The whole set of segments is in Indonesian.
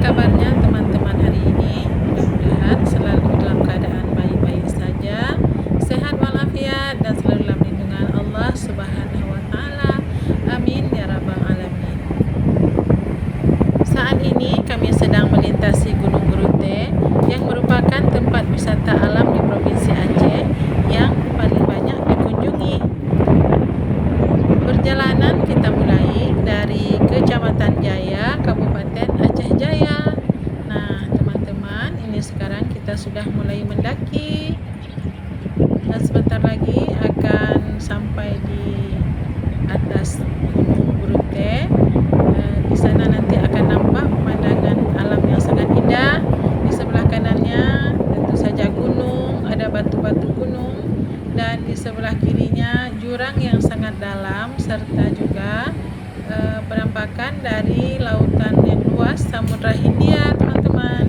kabarnya teman-teman hari ini? Mudah-mudahan selalu dalam keadaan baik-baik saja, sehat walafiat dan selalu dalam lindungan Allah Subhanahu wa taala. Amin ya rabbal alamin. Saat ini kami sedang melintasi Gunung Gerute yang merupakan tempat wisata alam di Provinsi Aceh yang paling banyak dikunjungi. Perjalanan kita mulai dari Kecamatan Jaya, Kabupaten Aceh Jaya. Nah, teman-teman, ini sekarang kita sudah mulai mendaki dan sebentar lagi akan sampai di atas Gunung Gerute. Di sana nanti akan nampak pemandangan alam yang sangat indah. Di sebelah kanannya tentu saja gunung, ada batu-batu gunung, dan di sebelah kirinya jurang yang sangat dalam serta juga penampakan dari lautan yang luas Samudra Hindia, teman-teman.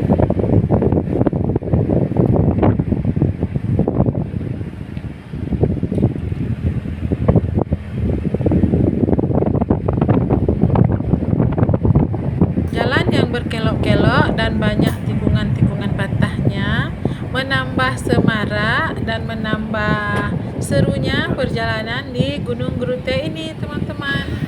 Jalan yang berkelok-kelok dan banyak tikungan-tikungan patahnya menambah semarak dan menambah serunya perjalanan di Gunung Gerute ini, teman-teman.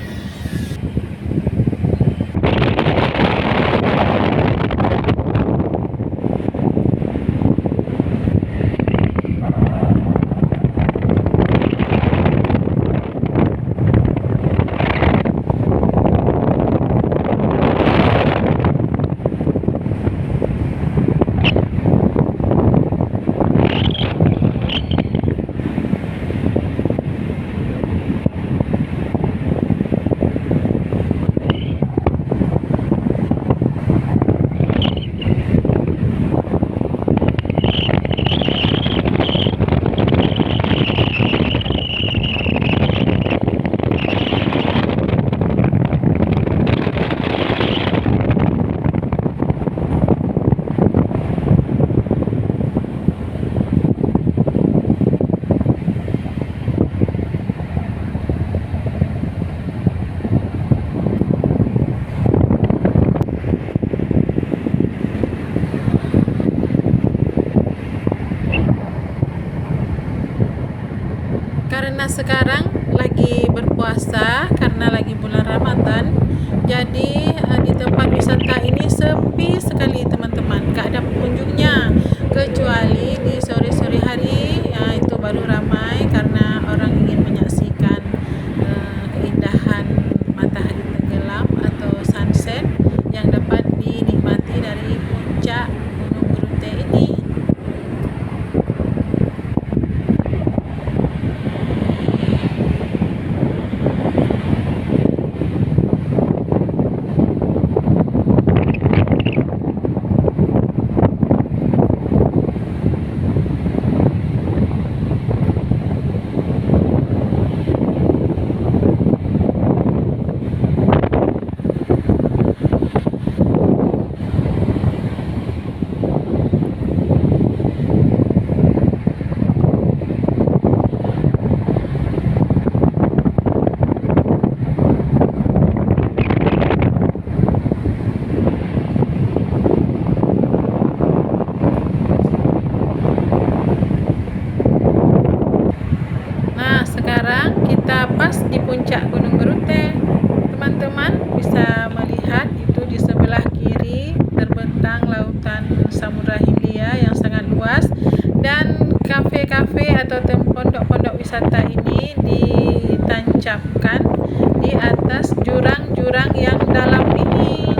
Karena sekarang lagi berpuasa, karena lagi bulan Ramadan, jadi di tempat wisata ini sepi sekali, teman-teman. Gak ada pengunjungnya, kecuali di sore-sore hari, itu baru ramai karena orang ingin menyaksikan keindahan matahari tenggelam atau sunset yang dapat dinikmati dari puncak Gunung Gerute ini. Sekarang kita pas di puncak Gunung Gerute. Teman-teman bisa melihat itu di sebelah kiri terbentang lautan Samudra Hindia yang sangat luas, dan kafe-kafe atau pondok-pondok wisata ini ditancapkan di atas jurang-jurang yang dalam ini.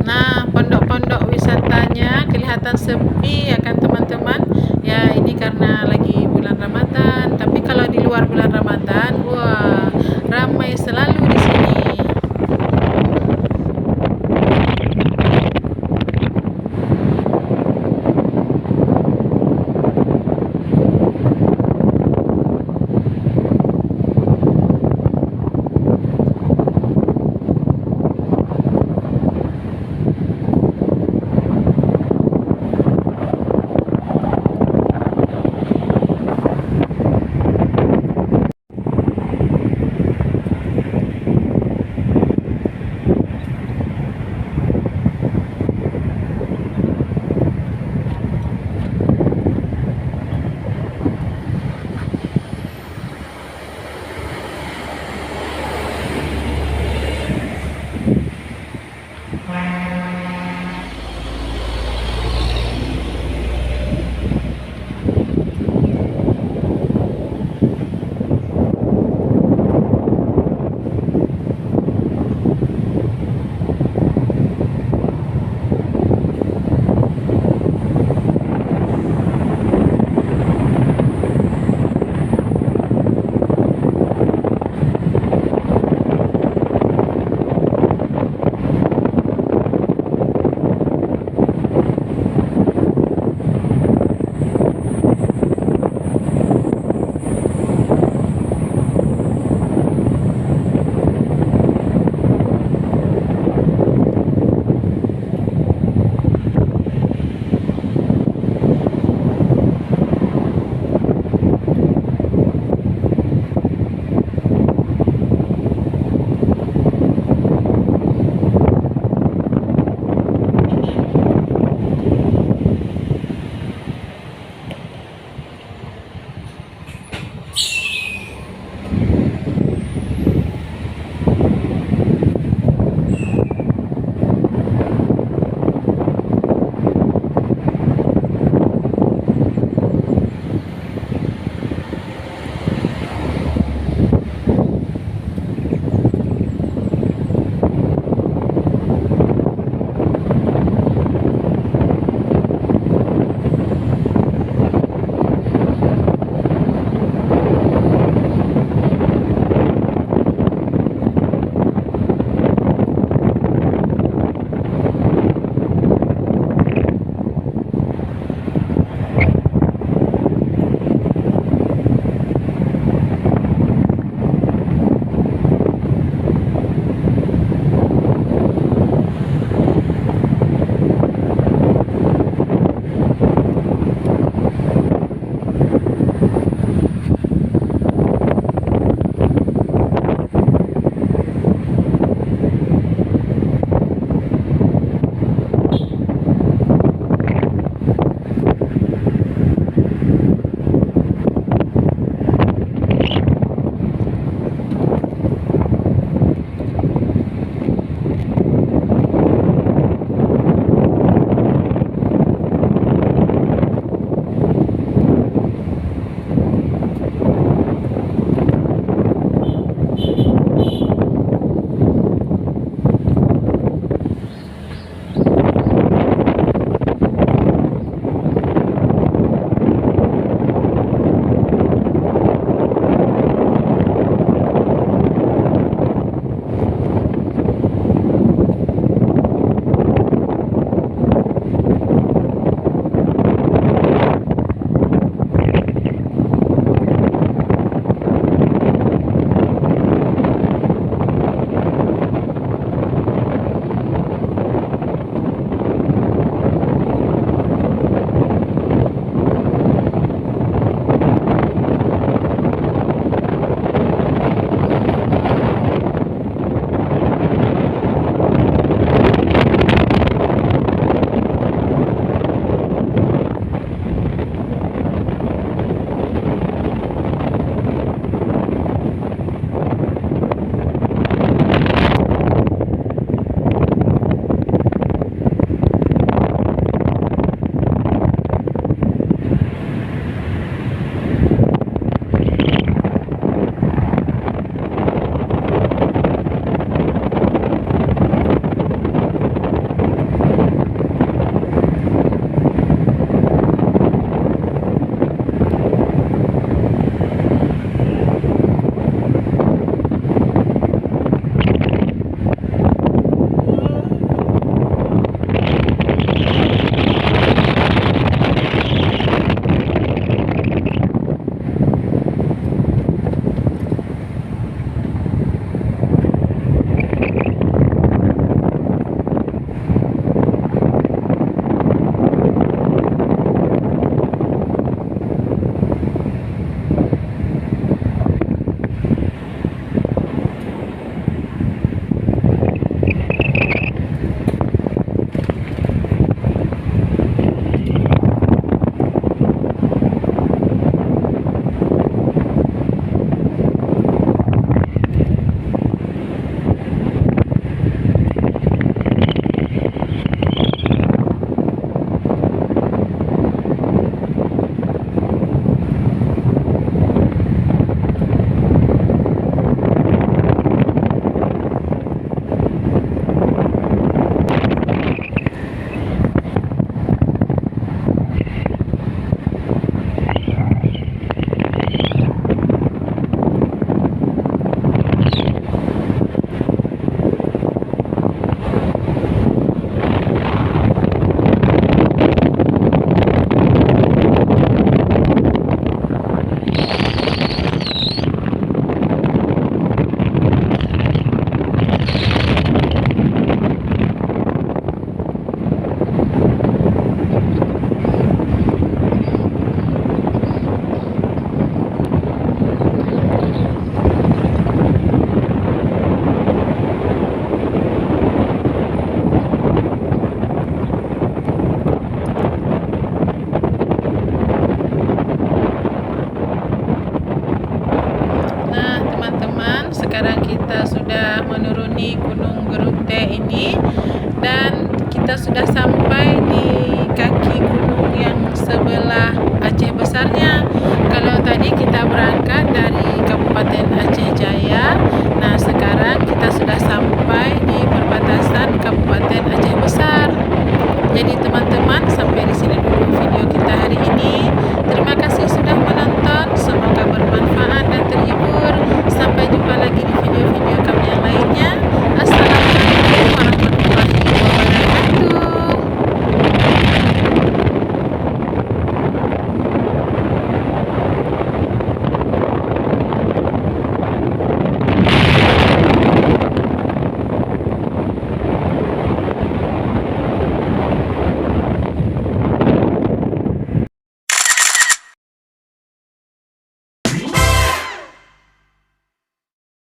Nah, pondok-pondok wisatanya kelihatan sepi ya kan, teman-teman. Ya, ini karena lagi bulan Ramadan. Tapi kalau di luar bulan Ramadan, wah, ramai selalu di sini. sekarang kita sudah menuruni Gunung Gerute ini dan kita sudah sampai di kaki gunung yang sebelah Aceh besarnya.